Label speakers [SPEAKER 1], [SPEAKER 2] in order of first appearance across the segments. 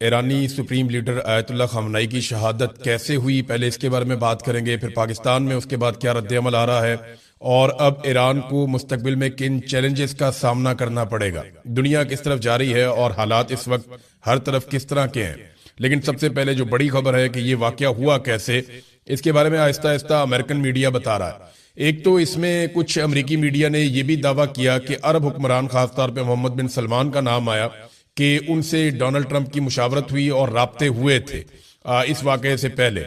[SPEAKER 1] ईरानी supreme leader Ayatollah Khamenei की शहादत कैसे हुई, पहले इसके बारे में बात करेंगे। फिर पाकिस्तान में उसके बाद क्या रद्द-ए-अमल आ रहा है और अब ईरान को मुस्तकबिल में किन चैलेंजेस का सामना करना पड़ेगा, दुनिया किस तरफ जा रही है और हालात इस वक्त हर तरफ किस तरह के हैं। लेकिन सबसे पहले जो बड़ी खबर है कि ये वाकया हुआ कैसे, इसके बारे में आहिस्ता आहिस्ता अमेरिकन मीडिया बता रहा है। एक तो इसमें कुछ अमेरिकी मीडिया ने यह भी दावा किया कि अरब हुक्मरान, खासतौर पर मोहम्मद बिन सलमान का नाम आया कि उनसे डोनाल्ड ट्रंप की मुशावरत हुई और राब्ते हुए थे इस वाकये से पहले।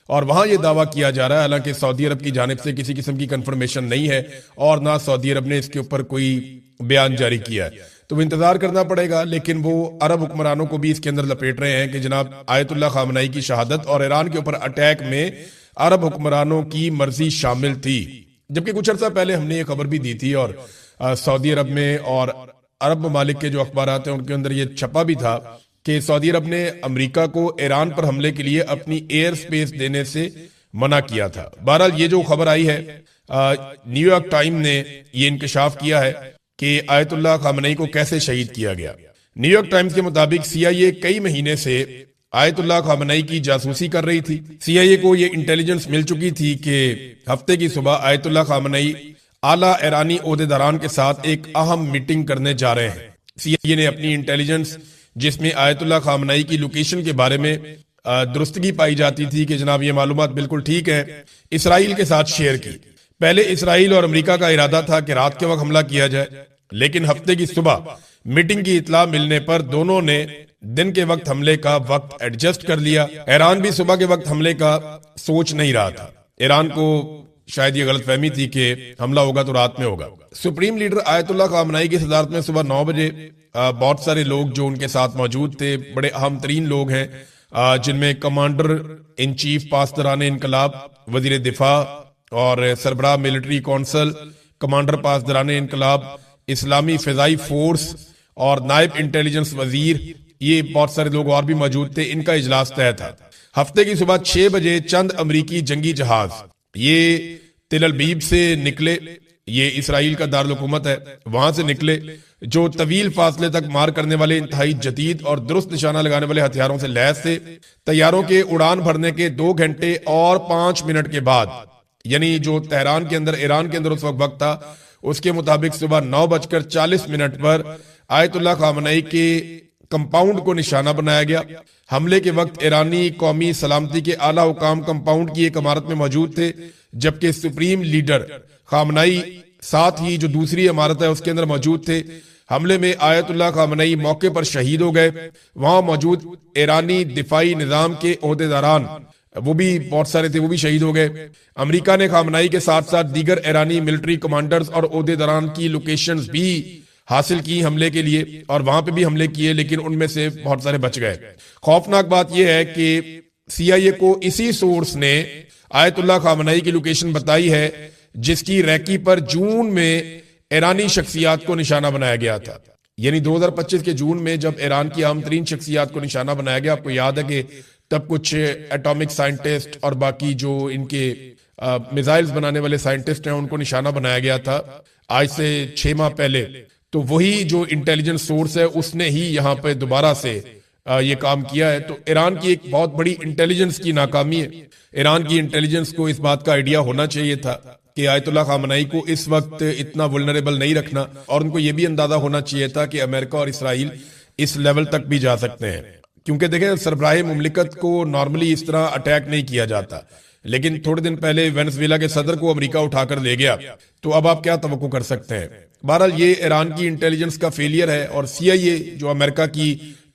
[SPEAKER 1] और वहां यह दावा किया जा रहा है, हालांकि सऊदी अरब की जानिब से किसी किस्म की कंफर्मेशन नहीं है और ना सऊदी अरब ने इसके ऊपर कोई बयान जारी किया है, तो इंतजार करना पड़ेगा। लेकिन वो अरब हुक्मरानों को भी इसके अंदर लपेट रहे हैं कि जनाब आयतुल्लाह खामनेई की शहादत और ईरान के ऊपर अटैक में अरब हुक्मरानों की मर्जी शामिल थी। जबकि कुछ अर्सा पहले हमने ये खबर भी दी थी और सऊदी अरब में और अरब ममालिक के जो अखबार हैं उनके अंदर ये छपा भी था कि सऊदी अरब ने अमेरिका को ईरान पर हमले के लिए अपनी एयर स्पेस देने से मना किया था। बहरहाल ये जो खबर आई है, न्यूयॉर्क टाइम ने ये इंकशाफ किया है कि आयतुल्लाह खामनेई को कैसे शहीद किया गया। न्यूयॉर्क टाइम्स के मुताबिक CIA कई महीने से आयतुल्लाह खामनेई की जासूसी कर रही थी। CIA को ये इंटेलिजेंस मिल चुकी थी कि हफ्ते की सुबह आयतुल्लाह खामनेई आला ईरानी ओहदेदारान के साथ एक अहम मीटिंग करने जा रहे हैं। CIA ने अपनी इंटेलिजेंस, जिसमें आयतुल्लाह खामनेई की लोकेशन के बारे में दुरुस्तगी पाई जाती थी कि जनाब ये मालूमात बिल्कुल ठीक है, इसराइल के साथ शेयर की। पहले इसराइल और अमेरिका का इरादा था कि रात के वक्त हमला किया जाए, लेकिन हफ्ते की सुबह मीटिंग की इतला मिलने पर दोनों ने दिन के वक्त हमले का वक्त एडजस्ट कर लिया। ईरान भी सुबह के वक्त हमले का सोच नहीं रहा था। ईरान को शायद ये गलतफहमी थी कि हमला होगा तो रात में होगा। सुप्रीम लीडर आयतुल्लाह खामनेई की सदारत में सुबह 9 बजे बहुत सारे लोग जो उनके साथ मौजूद थे, बड़े अहम तरीन लोग हैं, जिनमें कमांडर इन चीफ पासदरान इनकलाब, वजीर दिफा और सरबराह मिलिट्री कौंसल, कमांडर पासदरान इनकलाब, इस्लामी फिजाई फोर्स और नायब इंटेलिजेंस वजीर, ये बहुत सारे लोग और भी मौजूद थे। इनका इजलास तय था। हफ्ते की सुबह 6 बजे चंद अमरीकी जंगी जहाज ये तिल अबीब से निकले, ये इसराइल का दारुल हुकूमत है, वहां से निकले, जो तवील फासले तक मार करने वाले इंतहाई जदीद और दुरुस्त निशाना लगाने वाले हथियारों से लैस थे। तैयारों के उड़ान भरने के 2 घंटे और 5 मिनट के बाद, यानी जो तेहरान के अंदर, ईरान के अंदर उस वक्त था, उसके मुताबिक सुबह 9:40 पर आयतुल्लाह खामनेई के कंपाउंड को निशाना बनाया गया। हमले के वक्त ईरानी कौमी सलामती के आला हुकाम कंपाउंड की एक इमारत में मौजूद थे, जबकि सुप्रीम लीडर खामनेई साथ ही जो दूसरी इमारत है उसके अंदर मौजूद थे। हमले में आयतुल्लाह खामनेई मौके पर शहीद हो गए। वहां मौजूद ईरानी दिफाई निजाम के ओहदेदारान, वो भी बहुत सारे थे, वो भी शहीद हो गए। अमेरिका ने खामनेई के साथ साथ दीगर ईरानी मिलिट्री कमांडर्स और ओहदेदारान की लोकेशंस भी हासिल की हमले के लिए और वहां पे भी हमले किए, लेकिन उनमें से बहुत सारे बच गए। खौफनाक बात यह है कि CIA को इसी सोर्स ने आयतुल्लाह खामनेई की लोकेशन बताई है, जिसकी रैकी पर जून में ईरानी शख्सियात को निशाना बनाया गया था। यानी 2025 के जून में जब ईरान की अहम तरीन शख्सियात को निशाना बनाया गया, आपको याद है कि तब कुछ एटॉमिक साइंटिस्ट और बाकी जो इनके मिसाइल्स बनाने वाले साइंटिस्ट हैं उनको निशाना बनाया गया था आज से 6 माह पहले। तो वही जो इंटेलिजेंस सोर्स है उसने ही यहाँ पे दोबारा से ये काम किया है। तो ईरान की एक बहुत बड़ी इंटेलिजेंस की नाकामी है। ईरान की इंटेलिजेंस को इस बात का आइडिया होना चाहिए था कि आयतुल्लाह खामनेई को इस वक्त इतना वुल्नरेबल नहीं रखना, और उनको ये भी अंदाजा होना चाहिए था कि अमेरिका और इसराइल इस लेवल तक भी जा सकते हैं। क्योंकि देखें, सरबराह मुमलिकत को नॉर्मली इस तरह अटैक नहीं किया जाता, लेकिन थोड़े दिन पहले वेनेजुएला के सदर को अमेरिका उठाकर ले गया, तो अब आप क्या तवक्को कर सकते हैं। बहरहाल ये ईरान की इंटेलिजेंस का फेलियर है और CIA जो अमेरिका की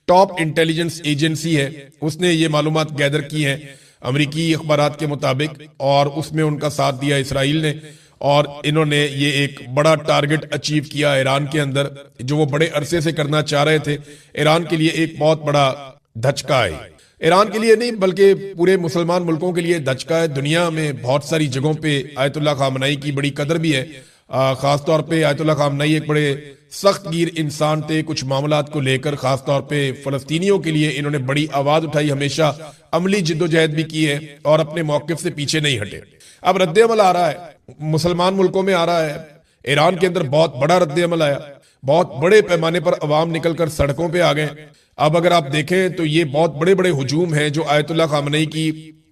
[SPEAKER 1] टॉप इंटेलिजेंस एजेंसी है, उसने ये मालूमात गैदर की हैं अमेरिकी अखबारात के मुताबिक, और उसमें उनका साथ दिया इसराइल ने, और इन्होंने ये एक बड़ा टारगेट अचीव किया ईरान के अंदर, जो वो बड़े अरसे से करना चाह रहे थे। ईरान के लिए एक बहुत बड़ा धचका है। ईरान के लिए नहीं बल्कि पूरे मुसलमान मुल्कों के लिए धचका है। दुनिया में बहुत सारी जगहों पे आयतुल्लाह खामनेई की बड़ी कदर भी है। खासतौर पे आयतुल्लाह खामनेई एक बड़े सख्त गिर इंसान थे कुछ मामलात को लेकर। खासतौर पे फलस्तीनियों के लिए इन्होंने बड़ी आवाज उठाई, हमेशा अमली जिद्दोजहद भी की है और अपने मौकिफ से पीछे नहीं हटे। अब रद्द अमल आ रहा है, मुसलमान मुल्कों में आ रहा है, ईरान के अंदर बहुत बड़ा रद्द अमल आया बहुत बड़े पैमाने पर अवाम निकलकर सड़कों पे आ गए। अब अगर आप देखें तो ये बहुत बड़े बड़े हुजूम हैं जो आयतुल्लाह खामनई की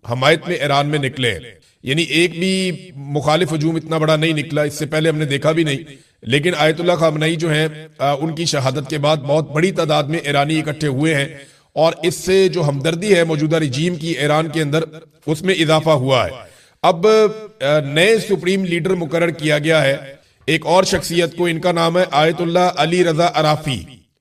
[SPEAKER 1] हमायत में ईरान में निकले हैं। यानी एक भी मुखालिफ हुजूम इतना बड़ा नहीं निकला, इससे पहले हमने देखा भी नहीं। लेकिन आयतुल्लाह खामनई जो है उनकी शहादत के बाद बहुत बड़ी तादाद में ईरानी इकट्ठे हुए हैं और इससे जो हमदर्दी है मौजूदा रिजीम की ईरान के अंदर, उसमें इजाफा हुआ है। अब नए सुप्रीम लीडर मुकर्रर किया गया है एक और शख्सियत को, इनका नाम है आयतुल्लाह अली रजा अराफी।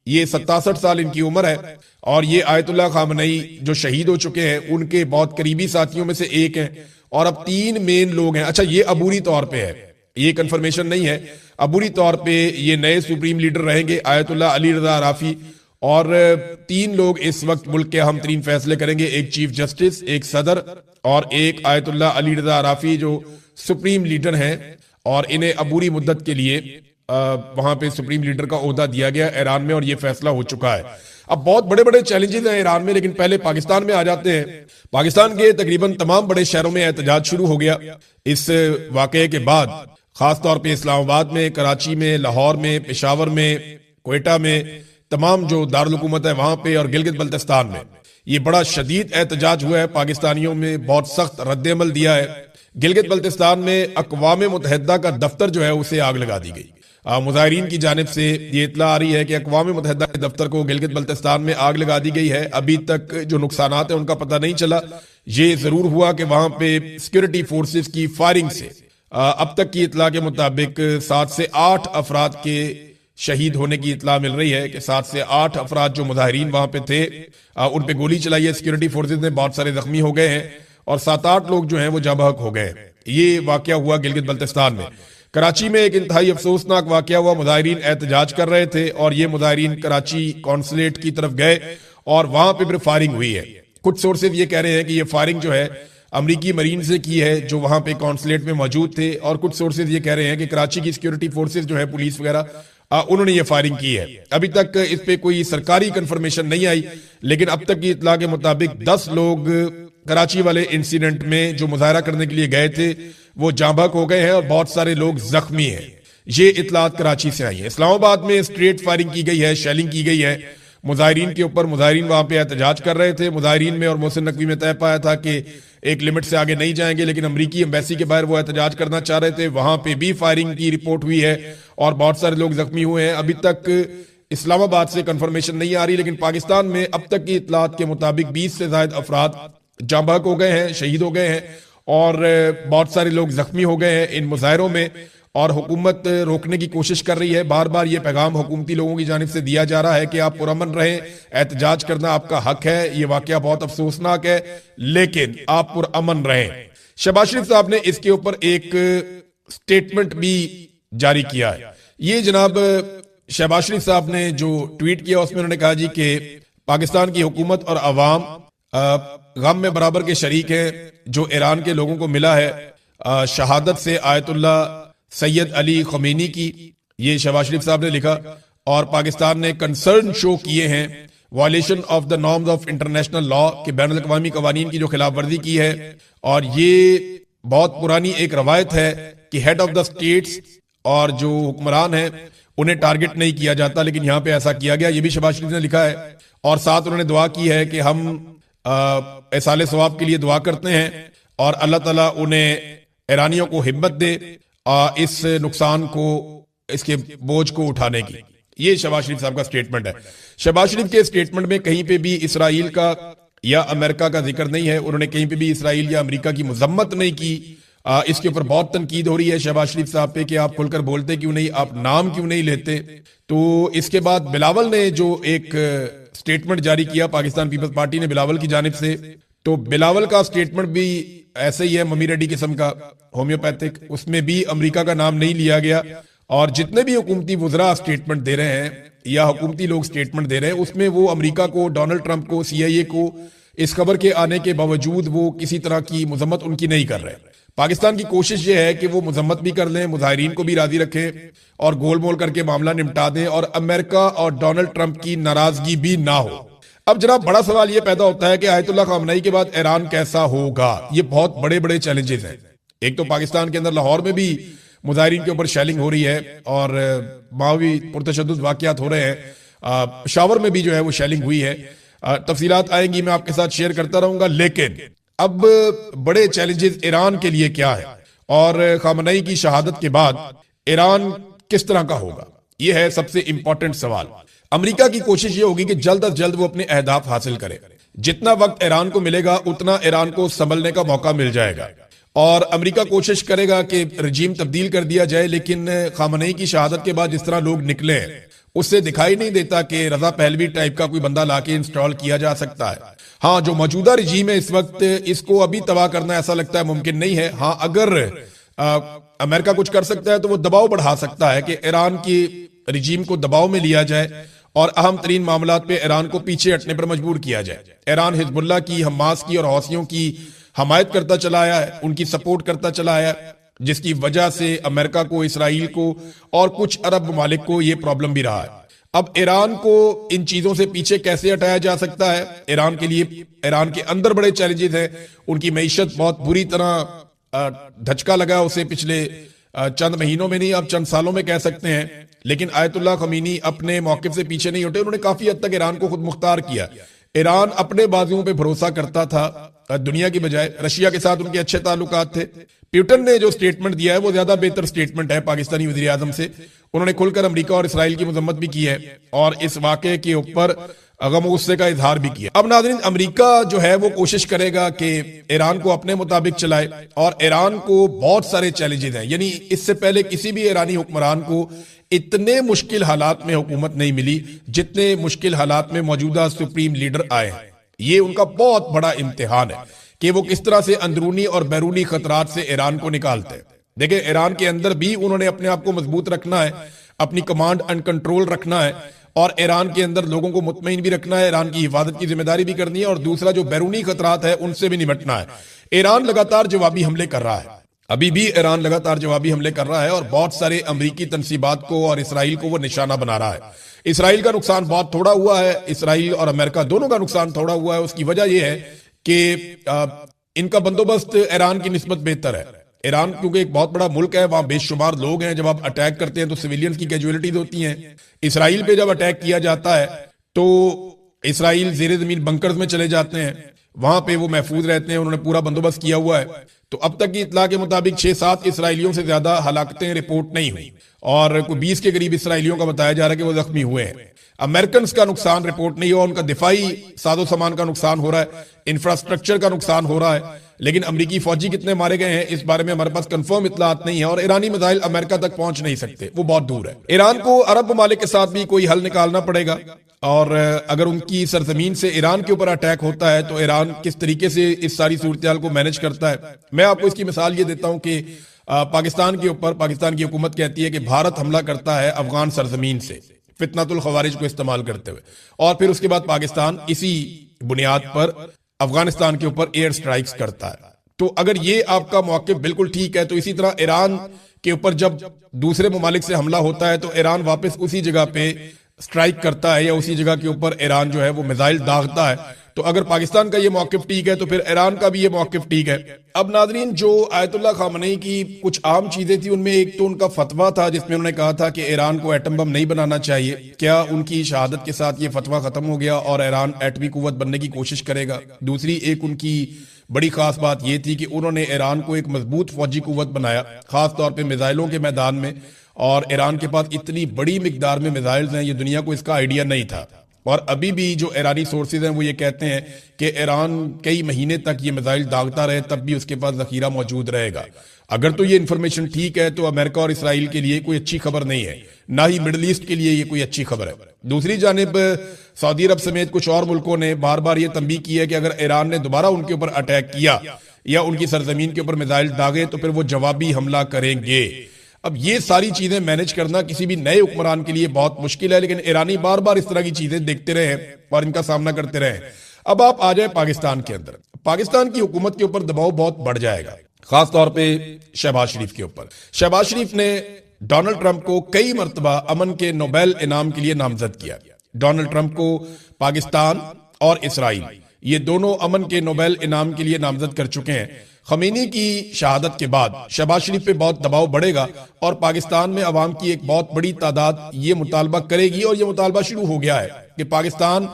[SPEAKER 1] ये 67 साल इनकी उम्र है और ये आयतुल्लाह खामनई जो शहीद हो चुके हैं उनके बहुत करीबी साथियों में से एक हैं। और अब 3 मेन लोग हैं। अच्छा, ये अबूरी तौर पे है, ये कंफर्मेशन नहीं है। अबूरी तौर पे ये नए सुप्रीम लीडर रहेंगे आयतुल्लाह अली रजा अराफी। और 3 लोग इस वक्त मुल्क के अहम तरीन फैसले करेंगे, एक चीफ जस्टिस, एक सदर और एक आयतुल्लाह अली रजा अराफी जो सुप्रीम लीडर हैं। और इन्हें अबूरी मुद्दत के लिए वहां पे सुप्रीम लीडर का ओहदा दिया गया ईरान में और ये फैसला हो चुका है। अब बहुत बड़े बड़े चैलेंजेस हैं ईरान में, लेकिन पहले पाकिस्तान में आ जाते हैं। पाकिस्तान के तकरीबन तमाम बड़े शहरों में एहतजाज शुरू हो गया इस वाकये के बाद, खासतौर पे इस्लामाबाद में, कराची में, लाहौर में, पेशावर में, क्वेटा में, तमाम जो दारुल हुकूमत है वहां पे और गिलगित बल्तिस्तान में ये बड़ा शदीद एहतजाज हुआ है। पाकिस्तानियों में बहुत सख्त रद्द-ए-अमल दिया है। गिलगित बल्तिस्तान में अक़वाम मुत्तहिदा का दफ्तर जो है उसे आग लगा दी गई। मुजाहिरीन की जानिब से ये इत्तला आ रही है कि अक़वाम मुत्तहिदा के दफ्तर को गिलगित बल्तिस्तान में आग लगा दी गई है। अभी तक जो नुकसानात है उनका पता नहीं चला। ये जरूर हुआ कि वहां पे सिक्योरिटी फोर्सेस की फायरिंग से अब तक की इत्तला के मुताबिक 7 से 8 अफराद के शहीद होने की इत्तला मिल रही है कि 7 से 8 अफराद जो मुजाहिरीन वहां पे थे उन पे गोली चलाई है सिक्योरिटी फोर्सेस ने, बहुत सारे जख्मी हो गए हैं और 7-8 लोग जो हैं वो जाँ बहक हो गए। ये वाकया हुआ गिलगित बल्तिस्तान में। कराची में एक इंतहाई अफसोसनाक वाकया हुआ। मुजाहिरीन एहतजाज कर रहे थे और ये मुजाहिरीन कराची कॉन्सुलेट की तरफ गए और वहां पे फिर फायरिंग हुई है। कुछ सोर्सेज ये कह रहे हैं कि ये फायरिंग जो है अमरीकी मरीन से की है जो वहां पे कॉन्सुलेट में मौजूद थे, और कुछ सोर्सेज ये कह रहे हैं कि कराची की सिक्योरिटी फोर्सेज जो है, पुलिस वगैरह, उन्होंने ये फायरिंग की है। अभी तक इस पे कोई सरकारी कंफर्मेशन नहीं आई, लेकिन अब तक की इत्तला के मुताबिक 10 लोग कराची वाले इंसिडेंट में जो मुजाहरा करने के लिए गए थे वो जाँ बहक हो गए हैं और बहुत सारे लोग जख्मी हैं। ये इत्तलात कराची से आई है। इस्लामाबाद में स्ट्रेट फायरिंग की गई है, शेलिंग की गई है मुजाहिरीन के ऊपर। मुजाहिरीन वहां पे एहतजाज कर रहे थे। मुजाहिरीन में और मोहसिन नकवी में तय पाया था कि एक लिमिट से आगे नहीं जाएंगे, लेकिन अमरीकी एम्बेसी के बाहर वो एहतजाज करना चाह रहे थे। वहां पे भी फायरिंग की रिपोर्ट हुई है और बहुत सारे लोग जख्मी हुए हैं। अभी तक इस्लामाबाद से कंफर्मेशन नहीं आ रही, लेकिन पाकिस्तान में अब तक की इत्तलात के मुताबिक 20 से ज्यादा अफराद जाँ बहक हो गए हैं, शहीद हो गए हैं और बहुत सारे लोग जख्मी हो गए हैं इन मुजाहरों में। और हुकूमत रोकने की कोशिश कर रही है। बार बार ये पैगाम हुकूमती लोगों की जानिब से दिया जा रहा है कि आप पुरअमन रहें, एहतजाज करना आपका हक है। ये वाकया बहुत अफसोसनाक है, लेकिन आप पुरअमन रहें। शहबाज शरीफ साहब ने इसके ऊपर एक स्टेटमेंट भी जारी किया है। ये जनाब शहबाज शरीफ साहब ने जो ट्वीट किया उसमें उन्होंने कहा जी कि पाकिस्तान की हुकूमत और अवाम गम में बराबर के शरीक हैं। जो ईरान के लोगों को मिला है शहादत से आयतुल्लाह सैयद अली खमीनी की, ये शहबाज शरीफ साहब ने लिखा। और पाकिस्तान ने कंसर्न शो किए हैं violation of the norms of international law के बैनुल अक़वामी कवानीन की जो खिलाफ वर्जी की है। और ये बहुत पुरानी एक रवायत है कि हेड ऑफ द स्टेट्स और जो हुक्मरान है उन्हें टारगेट नहीं किया जाता, लेकिन यहां पे ऐसा किया गया। ये भी शहबाज शरीफ ने लिखा है। और साथ उन्होंने दुआ की है कि हम इसाले सवाब के लिए दुआ करते हैं और अल्लाह ताला उन्हें ईरानियों को हिम्मत दे इस नुकसान को, इसके बोझ को उठाने की। ये शहबाज शरीफ साहब का स्टेटमेंट है। शहबाज शरीफ के स्टेटमेंट में कहीं पे भी इसराइल का या अमेरिका का जिक्र नहीं है। उन्होंने कहीं पे भी इसराइल या अमेरिका की मजम्मत नहीं की। इसके ऊपर बहुत तनकीद हो रही है शहबाज शरीफ साहब पे कि आप खुलकर बोलते क्यों नहीं, आप नाम क्यों नहीं लेते। तो इसके बाद बिलावल ने जो एक स्टेटमेंट जारी किया, पाकिस्तान पीपल्स पार्टी ने बिलावल की जानिब से, तो बिलावल का स्टेटमेंट भी ऐसे ही है, मम्मी रेड्डी किस्म का, होम्योपैथिक। उसमें भी अमेरिका का नाम नहीं लिया गया। और जितने भी हुकूमती वुज़रा स्टेटमेंट दे रहे हैं या हुकूमती लोग स्टेटमेंट दे रहे हैं, उसमें वो अमेरिका को, डोनाल्ड ट्रंप को, CIA को इस खबर के आने के बावजूद वो किसी तरह की मजम्मत उनकी नहीं कर रहे। पाकिस्तान की कोशिश ये है कि वो मजम्मत भी कर लें, मुजाहिरीन को भी राजी रखें और गोल मोल करके मामला निपटा दें और अमेरिका और डोनाल्ड ट्रंप की नाराजगी भी ना हो। अब जनाब बड़ा सवाल ये पैदा होता है कि आयतुल्लाह खामनई के बाद ईरान कैसा होगा। ये बहुत बड़े बड़े चैलेंजेस हैं। एक तो पाकिस्तान के अंदर लाहौर में भी मुजाहिरीन के ऊपर शेलिंग हो रही है और मावी पुरतशद्दुद वाक़यात हो रहे हैं। शावर में भी जो है वो शेलिंग हुई है। तफसीलात आएंगी, मैं आपके साथ शेयर करता रहूंगा। लेकिन अब बड़े चैलेंजेस ईरान के लिए क्या है और खामनई की शहादत के बाद ईरान किस तरह का होगा, यह है सबसे इंपॉर्टेंट सवाल। अमेरिका की कोशिश ये होगी कि जल्द अज जल्द वो अपने अहदाफ हासिल करे। जितना वक्त ईरान को मिलेगा उतना ईरान को संभलने का मौका मिल जाएगा और अमेरिका कोशिश करेगा कि रजीम तब्दील कर दिया जाए। लेकिन खामनई की शहादत के बाद जिस तरह लोग निकले हैं उससे दिखाई नहीं देता कि रजा पहलवी टाइप का कोई बंदा लाके इंस्टॉल किया जा सकता है। हाँ, जो मौजूदा रजीम है इस वक्त, इसको अभी तबाह करना ऐसा लगता है मुमकिन नहीं है। हाँ, अगर अमेरिका कुछ कर सकता है तो वो दबाव बढ़ा सकता है कि ईरान की रजीम को दबाव में लिया जाए और अहम तरीन मामलात पे ईरान को पीछे हटने पर मजबूर किया जाए। ईरान हिजबुल्लाह की, हमास की और हौसियों की हमायत करता चला आया है, उनकी सपोर्ट करता चला आया है, जिसकी वजह से अमेरिका को, इसराइल को और कुछ अरब ममालिक को यह प्रॉब्लम भी रहा है। अब ईरान को इन चीजों से पीछे कैसे हटाया जा सकता है? ईरान के लिए, ईरान के अंदर बड़े चैलेंजेस हैं। उनकी मईशत बहुत बुरी तरह धचका लगा उसे पिछले चंद महीनों में नहीं, अब चंद सालों में कह सकते हैं। लेकिन आयतुल्लाह खमीनी अपने मौके से पीछे नहीं हटे, उन्होंने काफी हद तक ईरान को खुद मुख्तार किया। ईरान अपने बाजुओं पे भरोसा करता था दुनिया की बजाय। रशिया के साथ उनके अच्छे ताल्लुकात थे। प्यूटन ने जो स्टेटमेंट दिया है वो ज्यादा बेहतर स्टेटमेंट है पाकिस्तानी वज़ीर आज़म से। उन्होंने खुलकर अमेरिका और इसराइल की मजम्मत भी की है और इस वाक़े के ऊपर गम गुस्से का इजहार भी किया। अब नाज़रीन, अमेरिका जो है वो कोशिश करेगा कि ईरान को अपने मुताबिक चलाए और ईरान को बहुत सारे चैलेंजेस हैं। यानी इससे पहले किसी भी ईरानी हुक्मरान को इतने मुश्किल हालात में हुकूमत नहीं मिली जितने मुश्किल हालात में मौजूदा सुप्रीम लीडर आए हैं। ये उनका बहुत बड़ा इम्तिहान है कि वो किस तरह से अंदरूनी और बैरूनी खतरात से ईरान को निकालते हैं। देखिए, ईरान के अंदर भी उन्होंने अपने आप को मजबूत रखना है, अपनी कमांड एंड कंट्रोल रखना है और ईरान के अंदर लोगों को मुतमईन भी रखना है, ईरान की हिफाजत की जिम्मेदारी भी करनी है और दूसरा जो बैरूनी खतरात है उनसे भी निपटना है। ईरान लगातार जवाबी हमले कर रहा है, अभी भी ईरान लगातार जवाबी हमले कर रहा है और बहुत सारे अमरीकी तनसीबात को और इसराइल को वो निशाना बना रहा है। इसराइल का नुकसान बहुत थोड़ा हुआ है, इसराइल और अमेरिका दोनों का नुकसान थोड़ा हुआ है। उसकी वजह यह है कि इनका बंदोबस्त ईरान की निस्बत बेहतर है। ईरान क्योंकि एक बहुत बड़ा मुल्क है, वहां बेशुमार लोग हैं, जब आप अटैक करते हैं तो सिविलियंस की कैजुअलिटीज होती हैं। इसराइल पे जब अटैक किया जाता है तो इसराइल जेर जमीन बंकर्स में चले जाते हैं, वहां पे वो महफूज रहते हैं, उन्होंने पूरा बंदोबस्त किया हुआ है। तो अब तक की इतला के मुताबिक 6-7 इसराइलियों से ज्यादा हलाकतें रिपोर्ट नहीं हुई और कोई 20 के करीब इसराइलियों का बताया जा रहा है कि वो जख्मी हुए हैं। अमेरिकन का नुकसान रिपोर्ट नहीं हुआ, उनका दिफाई साजो सामान का नुकसान हो रहा है, इंफ्रास्ट्रक्चर का नुकसान हो रहा है। लेकिन अमरीकी फौजी कितने मारे गए हैं इस बारे में हमारे पास कंफर्म इतलात नहीं है और ईरानी मिसाइल अमेरिका तक पहुंच नहीं सकते, वो बहुत दूर है। ईरान को अरब ममालिक के साथ भी कोई हल निकालना पड़ेगा और अगर उनकी सरजमीन से ईरान के ऊपर अटैक होता है तो ईरान किस तरीके से इस सारी सूरत को मैनेज करता है। मैं आपको इसकी मिसाल ये देता हूं कि पाकिस्तान के ऊपर पाकिस्तान की हुकूमत कहती है कि भारत हमला करता है अफगान सरजमीन से फितनतुल खवारिज को इस्तेमाल करते हुए और फिर उसके बाद पाकिस्तान इसी बुनियाद पर अफगानिस्तान के ऊपर एयर स्ट्राइक्स करता है। तो अगर ये आपका मौक़िफ़ बिल्कुल ठीक है तो इसी तरह ईरान के ऊपर जब दूसरे ममालिक से हमला होता है तो ईरान वापस उसी जगह पे स्ट्राइक करता है या उसी जगह के ऊपर ईरान जो है वो मिसाइल दागता है। तो अगर पाकिस्तान का ये मौक़िफ़ ठीक है तो फिर ईरान का भी ये मौक़िफ़ ठीक है। अब नाज़रीन, जो आयतुल्लाह खामनई की कुछ आम चीजें थी उनमें एक तो उनका फतवा था जिसमें उन्होंने कहा था कि ईरान को एटम बम नहीं बनाना चाहिए। क्या उनकी शहादत के साथ ये फतवा खत्म हो गया और ईरान एटमी कुव्वत बनने की कोशिश करेगा? दूसरी एक उनकी बड़ी खास बात यह थी कि उन्होंने ईरान को एक मजबूत फौजी कुव्वत बनाया, खास तौर पर मिसाइलों के मैदान में, और ईरान के पास इतनी बड़ी मिकदार में मिसाइल्स हैं, ये दुनिया को इसका आइडिया नहीं था। और अभी भी जो ईरानी सोर्सेज हैं वो ये कहते हैं कि ईरान कई महीने तक ये मिसाइल दागता रहे तब भी उसके पास जखीरा मौजूद रहेगा। अगर तो ये इंफॉर्मेशन ठीक है तो अमेरिका और इसराइल के लिए कोई अच्छी खबर नहीं है, ना ही मिडल ईस्ट के लिए ये कोई अच्छी खबर है। दूसरी जानिब सऊदी अरब समेत कुछ और मुल्कों ने बार बार ये तंबीह की है कि अगर ईरान ने दोबारा उनके ऊपर अटैक किया या उनकी सरजमीन के ऊपर मिसाइल दागे तो फिर वो जवाबी हमला करेंगे। अब ये सारी चीजें मैनेज करना किसी भी नए हुक्मरान के लिए बहुत मुश्किल है, लेकिन ईरानी बार बार इस तरह की चीजें देखते रहे और इनका सामना करते रहे। अब आप आ जाए पाकिस्तान के अंदर, पाकिस्तान की हुकूमत के ऊपर दबाव बहुत बढ़ जाएगा, खास तौर पे शहबाज शरीफ के ऊपर। शहबाज शरीफ ने डोनाल्ड ट्रंप को कई मरतबा अमन के नोबेल इनाम के लिए नामजद किया। डोनाल्ड ट्रंप को पाकिस्तान और इसराइल ये दोनों अमन के नोबेल इनाम के लिए नामजद कर चुके हैं। खमीनी की शहादत के बाद शहबाज शरीफ पे बहुत दबाव बढ़ेगा और पाकिस्तान में अवाम की एक बहुत बड़ी तादाद ये मुतालबा करेगी और ये मुतालबा शुरू हो गया है कि पाकिस्तान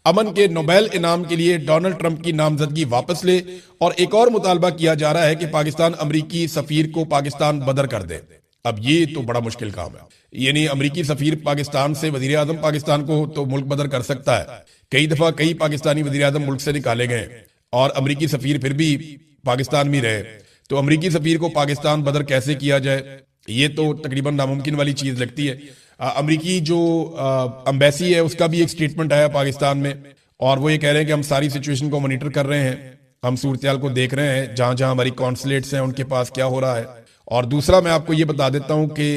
[SPEAKER 1] अमन के नोबेल इनाम के लिए डोनाल्ड ट्रंप की नामजदगी वापस ले। और एक और मुतालबा किया जा रहा है कि पाकिस्तान अमरीकी सफीर को पाकिस्तान बदर कर दे। अब ये तो बड़ा मुश्किल काम है, यानी अमरीकी सफीर पाकिस्तान से वजीर आजम पाकिस्तान को तो मुल्क बदर कर सकता है। कई दफा कई पाकिस्तानी वजीर आजम मुल्क से निकाले गए और अमरीकी सफीर फिर भी पाकिस्तान में रहे, तो अमरीकी सफीर को पाकिस्तान बदर कैसे किया जाए, ये तो तकरीबन नामुमकिन वाली चीज लगती है। अमरीकी जो एम्बेसी है उसका भी एक स्टेटमेंट आया पाकिस्तान में और वो ये कह रहे हैं कि हम सारी सिचुएशन को मॉनिटर कर रहे हैं, हम सूरत को देख रहे हैं, जहां जहां हमारी कॉन्सुलेट्स हैं उनके पास क्या हो रहा है। और दूसरा मैं आपको ये बता देता हूं कि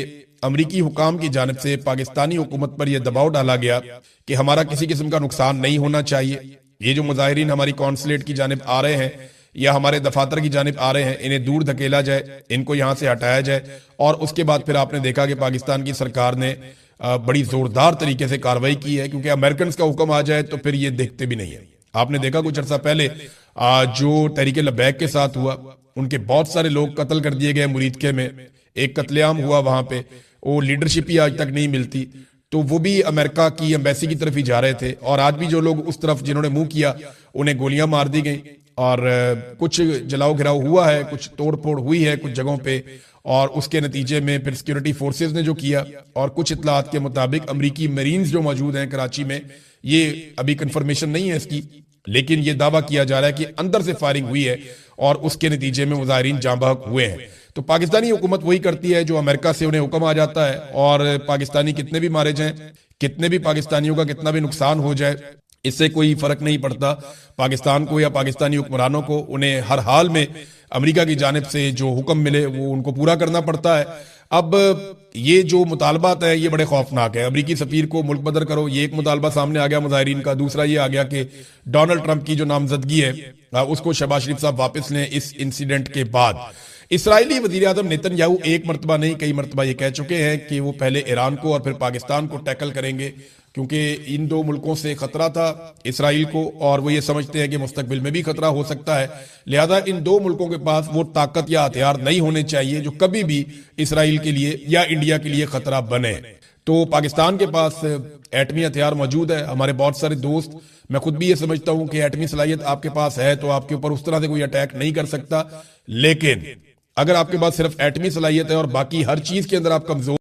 [SPEAKER 1] अमरीकी हुकाम की जानिब से पाकिस्तानी हुकूमत पर यह दबाव डाला गया कि हमारा किसी किस्म का नुकसान नहीं होना चाहिए। ये जो मुजाहिरीन हमारी कॉन्सुलेट की जानिब आ रहे हैं या हमारे दफातर की जानिब आ रहे हैं, इन्हें दूर धकेला जाए, इनको यहां से हटाया जाए। और उसके बाद फिर आपने देखा कि पाकिस्तान की सरकार ने बड़ी जोरदार तरीके से कार्रवाई की है, क्योंकि अमेरिकन का हुक्म आ जाए तो फिर ये देखते भी नहीं है। आपने देखा कुछ अर्सा पहले जो तहरीक लबैक के साथ हुआ, उनके बहुत सारे लोग कत्ल कर दिए गए मुरीदके में, एक कत्लेआम हुआ वहां पे, वो लीडरशिप ही आज तक नहीं मिलती, तो वो भी अमेरिका की एम्बेसी की तरफ ही जा रहे थे। और आज भी जो लोग उस तरफ जिन्होंने मुंह किया उन्हें गोलियां मार दी गई और कुछ जलाओ घिराव हुआ है, कुछ तोड़ फोड़ हुई है कुछ जगहों पे, और उसके नतीजे में फिर सिक्योरिटी फोर्सेस ने जो किया। और कुछ इतलात के मुताबिक अमरीकी मरीन्स जो मौजूद हैं कराची में, ये अभी कंफर्मेशन नहीं है इसकी, लेकिन ये दावा किया जा रहा है कि अंदर से फायरिंग हुई है और उसके नतीजे में मुजाहिरीन जाँ बहक हुए हैं। तो पाकिस्तानी हुकूमत वही करती है जो अमेरिका से उन्हें हुक्म आ जाता है, और पाकिस्तानी कितने भी मारे जाएं, कितने भी पाकिस्तानियों का कितना भी नुकसान हो जाए, इससे कोई फर्क नहीं पड़ता पाकिस्तान को या पाकिस्तानी हुक्मरानों को। उन्हें हर हाल में अमेरिका की जानिब से जो हुक्म मिले वो उनको पूरा करना पड़ता है। अब ये जो मुतालबात है ये बड़े खौफनाक है। अमरीकी सफीर को मुल्क बदर करो, ये एक मुतालबा सामने आ गया मुजाहिरीन का। दूसरा ये आ गया कि डोनाल्ड ट्रंप की जो नामजदगी है उसको शहबाज शरीफ साहब वापस लें इस इंसिडेंट के बाद। इसराइली वजीर आजम नेतन्याहू एक मरतबा नहीं कई मरतबा ये कह चुके हैं कि वो पहले ईरान को और फिर पाकिस्तान को टैकल करेंगे, क्योंकि इन दो मुल्कों से खतरा था इसराइल को, और वो ये समझते हैं कि मुस्तकबिल में भी खतरा हो सकता है। लिहाजा इन दो मुल्कों के पास वो ताकत या हथियार नहीं होने चाहिए जो कभी भी इसराइल के लिए या इंडिया के लिए खतरा बने। तो पाकिस्तान के पास एटमी हथियार मौजूद है। हमारे बहुत सारे दोस्त, मैं खुद भी ये समझता हूं कि एटमी सलाहियत आपके पास है तो आपके ऊपर उस तरह से कोई अटैक नहीं कर सकता, लेकिन अगर आपके पास सिर्फ एटमी सलाहियत है और बाकी हर चीज के अंदर आप कमजोर